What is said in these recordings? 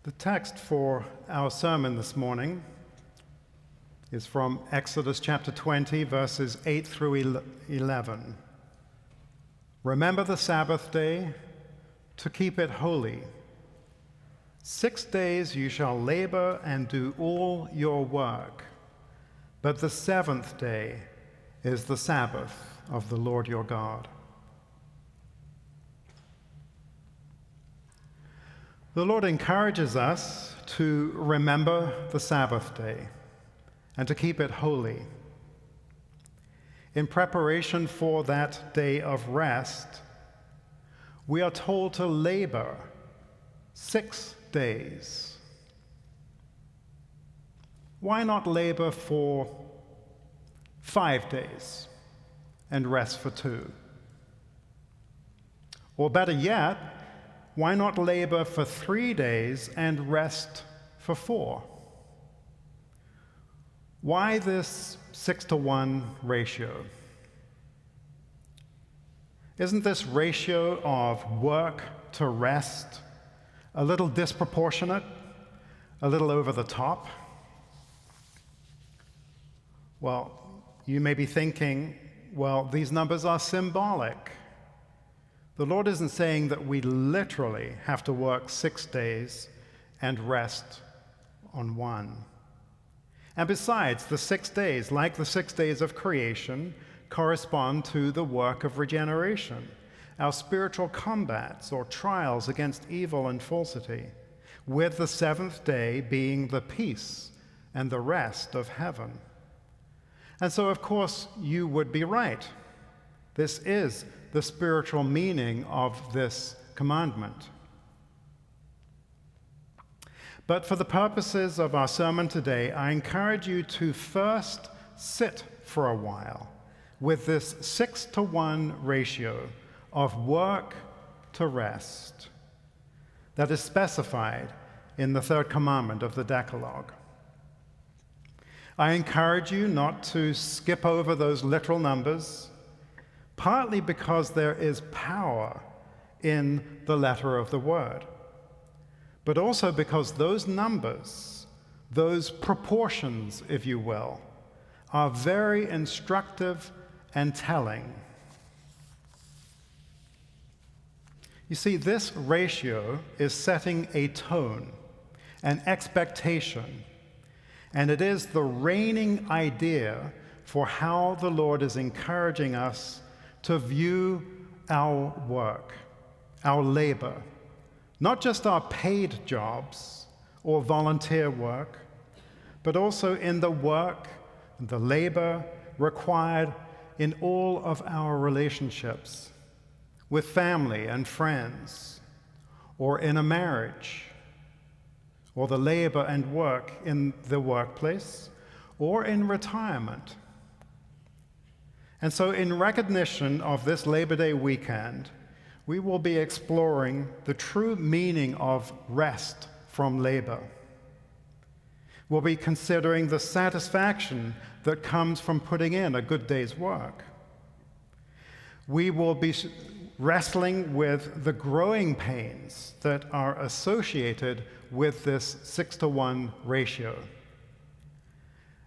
The text for our sermon this morning is from Exodus chapter 20, verses 8 through 11. Remember the Sabbath day to keep it holy. 6 days you shall labor and do all your work, but the seventh day is the Sabbath of the Lord your God. The Lord encourages us to remember the Sabbath day and to keep it holy. In preparation for that day of rest, we are told to labor 6 days. Why not labor for 5 days and rest for 2? Or better yet, why not labor for 3 days and rest for 4? Why this 6-to-1 ratio? Isn't this ratio of work to rest a little disproportionate, a little over the top? Well, you may be thinking, well, these numbers are symbolic. The Lord isn't saying that we literally have to work 6 days and rest on 1. And besides, the 6 days, like the 6 days of creation, correspond to the work of regeneration, our spiritual combats or trials against evil and falsity, with the seventh day being the peace and the rest of heaven. And so, of course, you would be right. This is the spiritual meaning of this commandment. But for the purposes of our sermon today, I encourage you to first sit for a while with this 6-to-1 ratio of work to rest that is specified in the third commandment of the Decalogue. I encourage you not to skip over those literal numbers, partly because there is power in the letter of the word, but also because those numbers, those proportions, if you will, are very instructive and telling. You see, this ratio is setting a tone, an expectation, and it is the reigning idea for how the Lord is encouraging us to view our work, our labor, not just our paid jobs or volunteer work, but also in the work and the labor required in all of our relationships with family and friends, or in a marriage, or the labor and work in the workplace, or in retirement. And so in recognition of this Labor Day weekend, we will be exploring the true meaning of rest from labor. We'll be considering the satisfaction that comes from putting in a good day's work. We will be wrestling with the growing pains that are associated with this 6-to-1 ratio.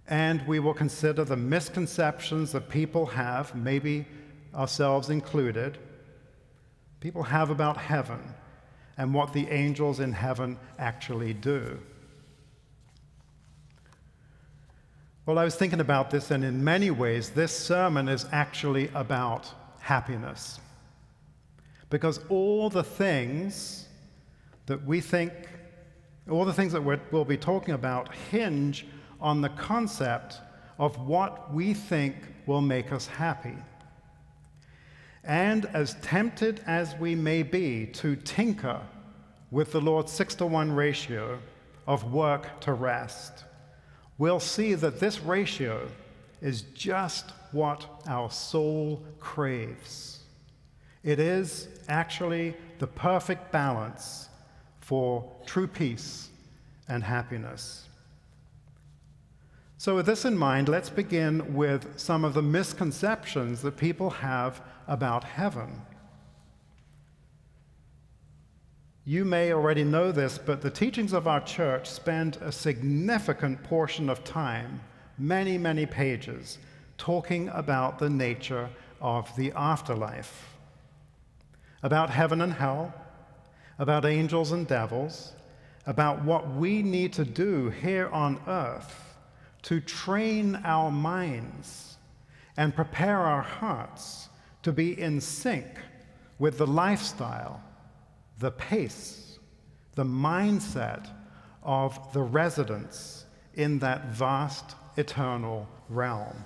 And we will consider the misconceptions that people have, maybe ourselves included, people have about heaven and what the angels in heaven actually do. Well, I was thinking about this, and in many ways, this sermon is actually about happiness. Because all the things that we'll be talking about hinge on the concept of what we think will make us happy. And as tempted as we may be to tinker with the Lord's 6-to-1 ratio of work to rest, we'll see that this ratio is just what our soul craves. It is actually the perfect balance for true peace and happiness. So with this in mind, let's begin with some of the misconceptions that people have about heaven. You may already know this, but the teachings of our church spend a significant portion of time, many, many pages, talking about the nature of the afterlife, about heaven and hell, about angels and devils, about what we need to do here on earth to train our minds and prepare our hearts to be in sync with the lifestyle, the pace, the mindset of the residents in that vast eternal realm.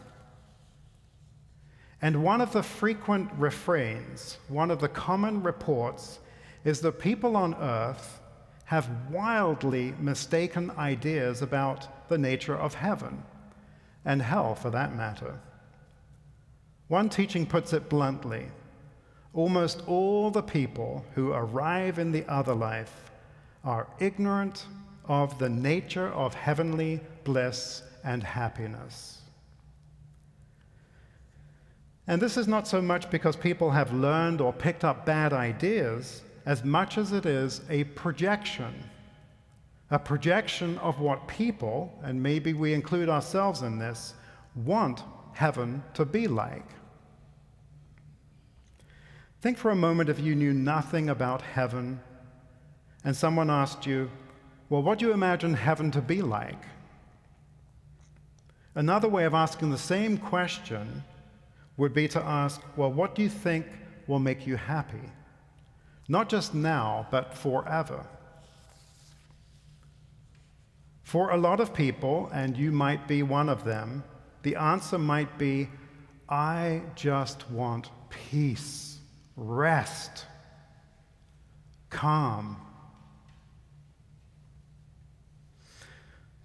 And one of the frequent refrains, one of the common reports, is that people on earth have wildly mistaken ideas about the nature of heaven, and hell for that matter. One teaching puts it bluntly: almost all the people who arrive in the other life are ignorant of the nature of heavenly bliss and happiness. And this is not so much because people have learned or picked up bad ideas, as much as it is a projection of what people, and maybe we include ourselves in this, want heaven to be like. Think for a moment if you knew nothing about heaven and someone asked you, well, what do you imagine heaven to be like? Another way of asking the same question would be to ask, well, what do you think will make you happy? Not just now, but forever. For a lot of people, and you might be one of them, the answer might be, I just want peace, rest, calm.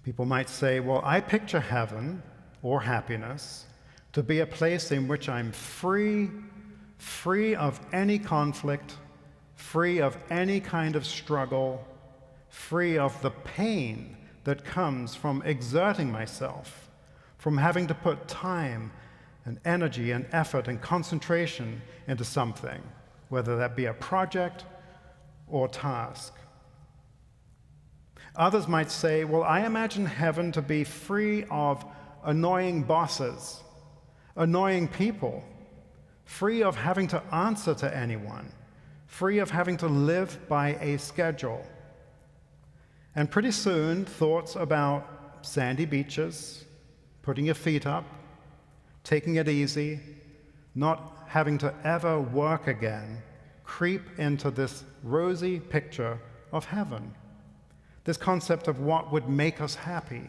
People might say, well, I picture heaven or happiness to be a place in which I'm free of any conflict, free of any kind of struggle, free of the pain that comes from exerting myself, from having to put time and energy and effort and concentration into something, whether that be a project or task. Others might say, well, I imagine heaven to be free of annoying bosses, annoying people, free of having to answer to anyone, free of having to live by a schedule. And pretty soon, thoughts about sandy beaches, putting your feet up, taking it easy, not having to ever work again, creep into this rosy picture of heaven, this concept of what would make us happy.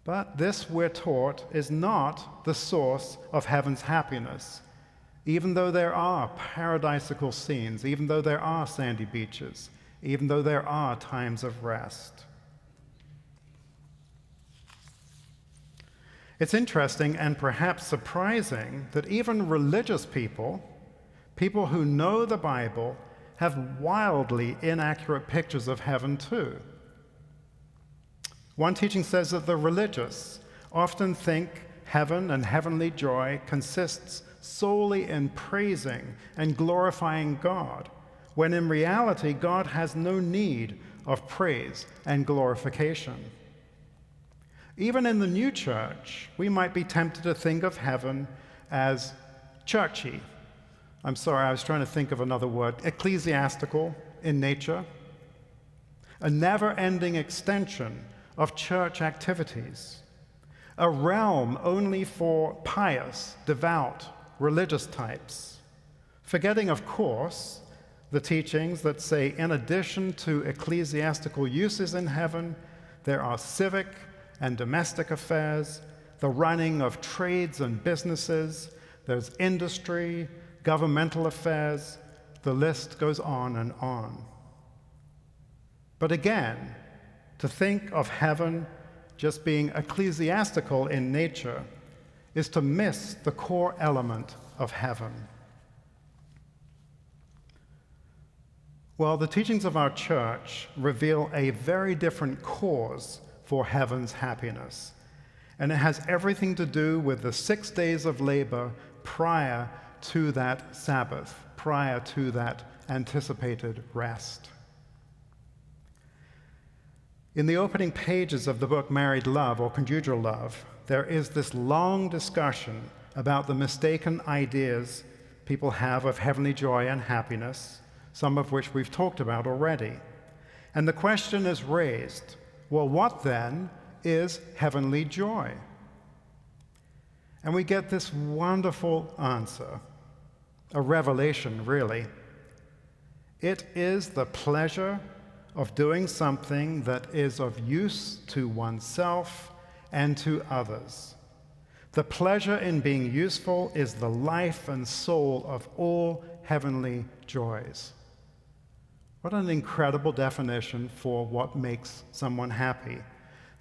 But this, we're taught, is not the source of heaven's happiness, even though there are paradisical scenes, even though there are sandy beaches, even though there are times of rest. It's interesting and perhaps surprising that even religious people who know the Bible, have wildly inaccurate pictures of heaven too. One teaching says that the religious often think heaven and heavenly joy consists solely in praising and glorifying God, when in reality God has no need of praise and glorification. Even in the new church, we might be tempted to think of heaven as churchy. I'm sorry, I was trying to think of another word. Ecclesiastical in nature. A never-ending extension of church activities. A realm only for pious, devout, religious types. Forgetting, of course, the teachings that say in addition to ecclesiastical uses in heaven, there are civic and domestic affairs, the running of trades and businesses, there's industry, governmental affairs, the list goes on and on. But again, to think of heaven just being ecclesiastical in nature is to miss the core element of heaven. Well, the teachings of our church reveal a very different cause for heaven's happiness, and it has everything to do with the 6 days of labor prior to that Sabbath, prior to that anticipated rest. In the opening pages of the book Married Love or Conjugal Love, there is this long discussion about the mistaken ideas people have of heavenly joy and happiness, some of which we've talked about already. And the question is raised, well, what then is heavenly joy? And we get this wonderful answer, a revelation, really. It is the pleasure of doing something that is of use to oneself and to others. The pleasure in being useful is the life and soul of all heavenly joys. What an incredible definition for what makes someone happy.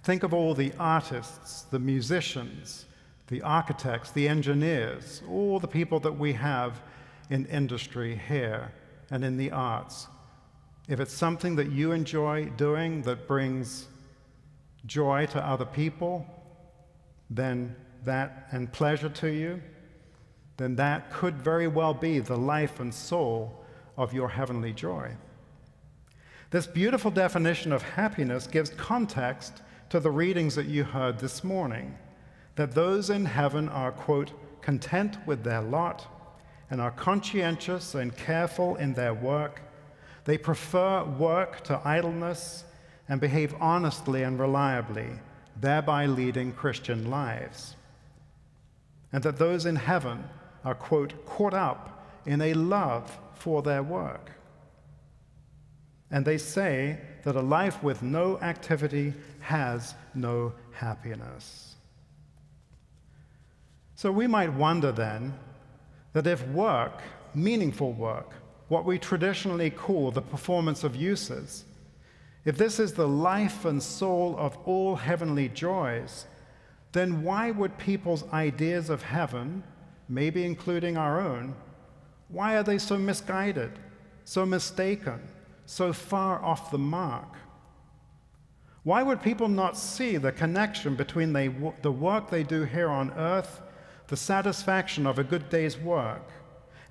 Think of all the artists, the musicians, the architects, the engineers, all the people that we have in industry here and in the arts. If it's something that you enjoy doing that brings joy to other people, then that, and pleasure to you, then that could very well be the life and soul of your heavenly joy. This beautiful definition of happiness gives context to the readings that you heard this morning, that those in heaven are, quote, content with their lot and are conscientious and careful in their work. They prefer work to idleness and behave honestly and reliably, thereby leading Christian lives. And that those in heaven are, quote, caught up in a love for their work. And they say that a life with no activity has no happiness. So we might wonder then that if work, meaningful work, what we traditionally call the performance of uses, if this is the life and soul of all heavenly joys, then why would people's ideas of heaven, maybe including our own, why are they so misguided, so mistaken, so far off the mark? Why would people not see the connection between the work they do here on earth, the satisfaction of a good day's work,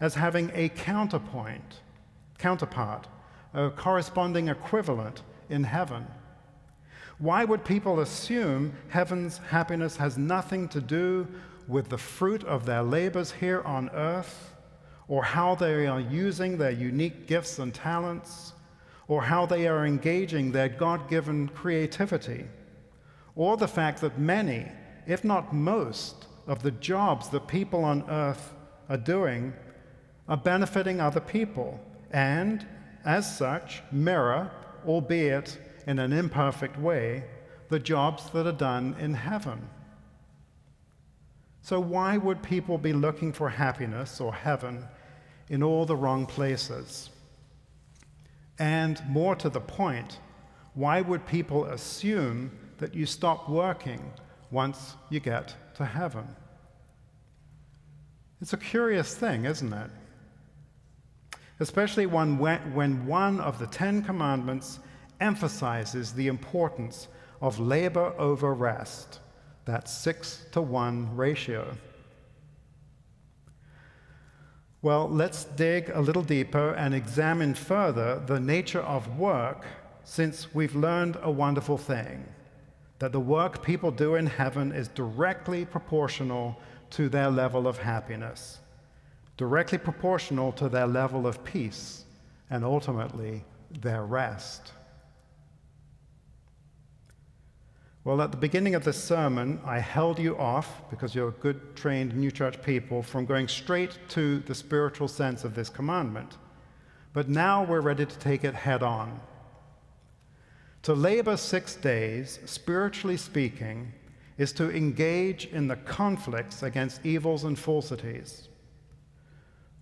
as having a counterpart, a corresponding equivalent in heaven? Why would people assume heaven's happiness has nothing to do with the fruit of their labors here on earth, or how they are using their unique gifts and talents, or how they are engaging their God-given creativity, or the fact that many, if not most, of the jobs that people on earth are doing are benefiting other people, and, as such, mirror, albeit in an imperfect way, the jobs that are done in heaven. So why would people be looking for happiness or heaven in all the wrong places? And more to the point, why would people assume that you stop working once you get to heaven? It's a curious thing, isn't it? Especially when one of the 10 commandments emphasizes the importance of labor over rest, that 6-to-1 ratio. Well, let's dig a little deeper and examine further the nature of work, since we've learned a wonderful thing, that the work people do in heaven is directly proportional to their level of happiness, directly proportional to their level of peace, and ultimately their rest. Well, at the beginning of this sermon, I held you off, because you're good, trained New Church people, from going straight to the spiritual sense of this commandment. But now we're ready to take it head on. To labor 6 days, spiritually speaking, is to engage in the conflicts against evils and falsities.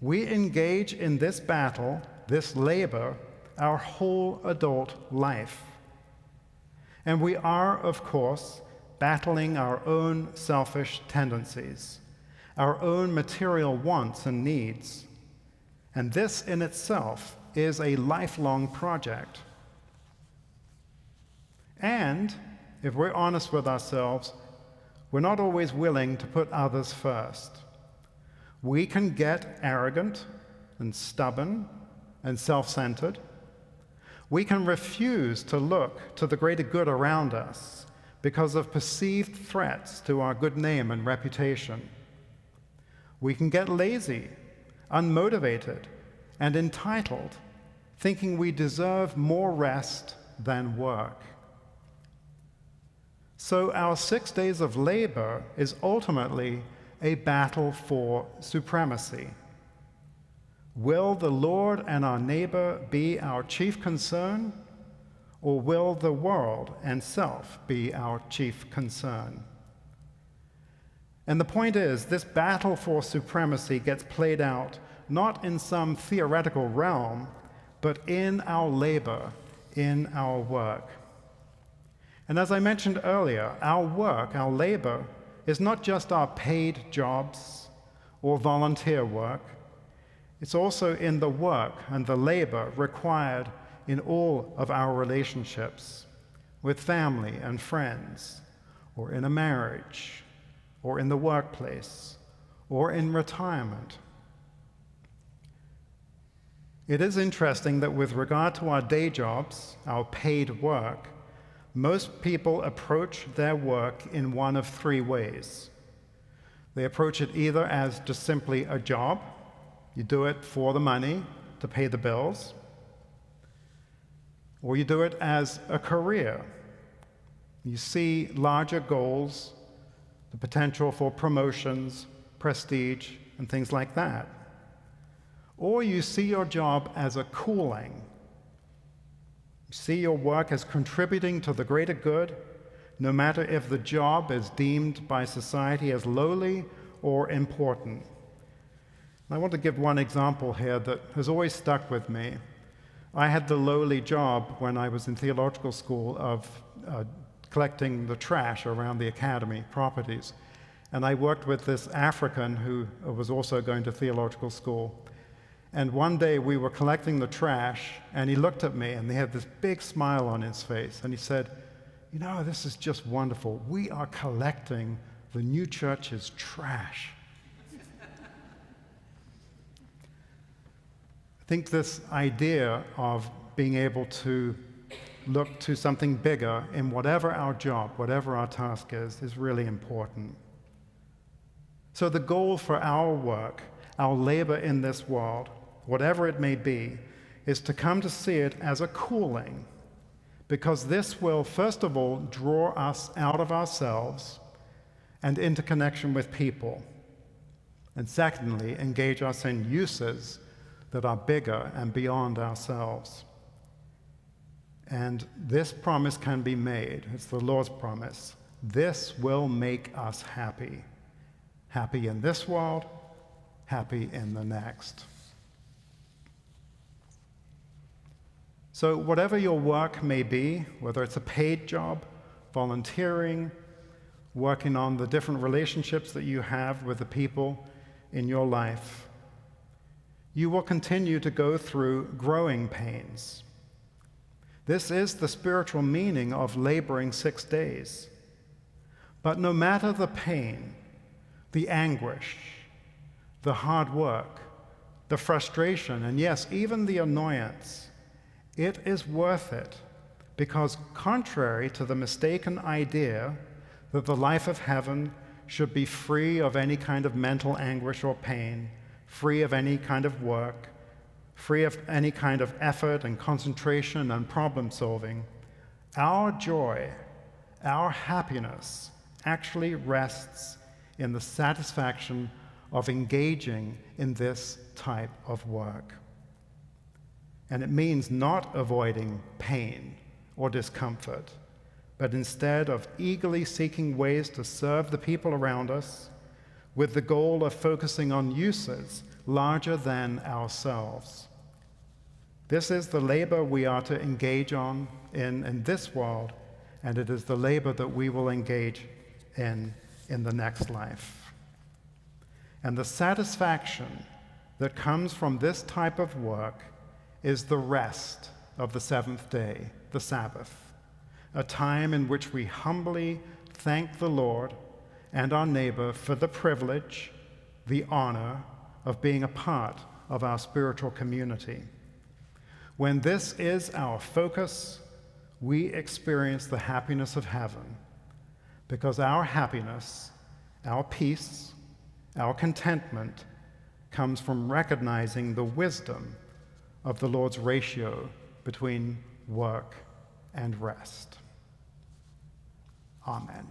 We engage in this battle, this labor, our whole adult life. And we are, of course, battling our own selfish tendencies, our own material wants and needs. And this in itself is a lifelong project. And, if we're honest with ourselves, we're not always willing to put others first. We can get arrogant and stubborn and self-centered. We can refuse to look to the greater good around us because of perceived threats to our good name and reputation. We can get lazy, unmotivated, and entitled, thinking we deserve more rest than work. So our 6 days of labor is ultimately a battle for supremacy. Will the Lord and our neighbor be our chief concern, or will the world and self be our chief concern? And the point is, this battle for supremacy gets played out not in some theoretical realm, but in our labor, in our work. And as I mentioned earlier, our work, our labor, is not just our paid jobs or volunteer work. It's also in the work and the labor required in all of our relationships with family and friends, or in a marriage, or in the workplace, or in retirement. It is interesting that with regard to our day jobs, our paid work, most people approach their work in one of three ways. They approach it either as just simply a job. You do it for the money to pay the bills. Or you do it as a career. You see larger goals, the potential for promotions, prestige, and things like that. Or you see your job as a calling. You see your work as contributing to the greater good, no matter if the job is deemed by society as lowly or important. I want to give one example here that has always stuck with me. I had the lowly job when I was in theological school of collecting the trash around the academy properties. And I worked with this African who was also going to theological school. And one day we were collecting the trash, and he looked at me, and he had this big smile on his face, and he said, "You know, this is just wonderful. We are collecting the new church's trash." I think this idea of being able to look to something bigger in whatever our job, whatever our task is really important. So the goal for our work, our labor in this world, whatever it may be, is to come to see it as a calling, because this will, first of all, draw us out of ourselves and into connection with people, and secondly, engage us in uses that are bigger and beyond ourselves. And this promise can be made. It's the Lord's promise. This will make us happy. Happy in this world, happy in the next. So whatever your work may be, whether it's a paid job, volunteering, working on the different relationships that you have with the people in your life, you will continue to go through growing pains. This is the spiritual meaning of laboring 6 days. But no matter the pain, the anguish, the hard work, the frustration, and yes, even the annoyance, it is worth it, because contrary to the mistaken idea that the life of heaven should be free of any kind of mental anguish or pain, free of any kind of work, free of any kind of effort and concentration and problem solving, our joy, our happiness actually rests in the satisfaction of engaging in this type of work. And it means not avoiding pain or discomfort, but instead of eagerly seeking ways to serve the people around us with the goal of focusing on uses larger than ourselves. This is the labor we are to engage in this world, and it is the labor that we will engage in the next life. And the satisfaction that comes from this type of work is the rest of the seventh day, the Sabbath, a time in which we humbly thank the Lord and our neighbor for the privilege, the honor of being a part of our spiritual community. When this is our focus, we experience the happiness of heaven, because our happiness, our peace, our contentment comes from recognizing the wisdom of the Lord's ratio between work and rest. Amen.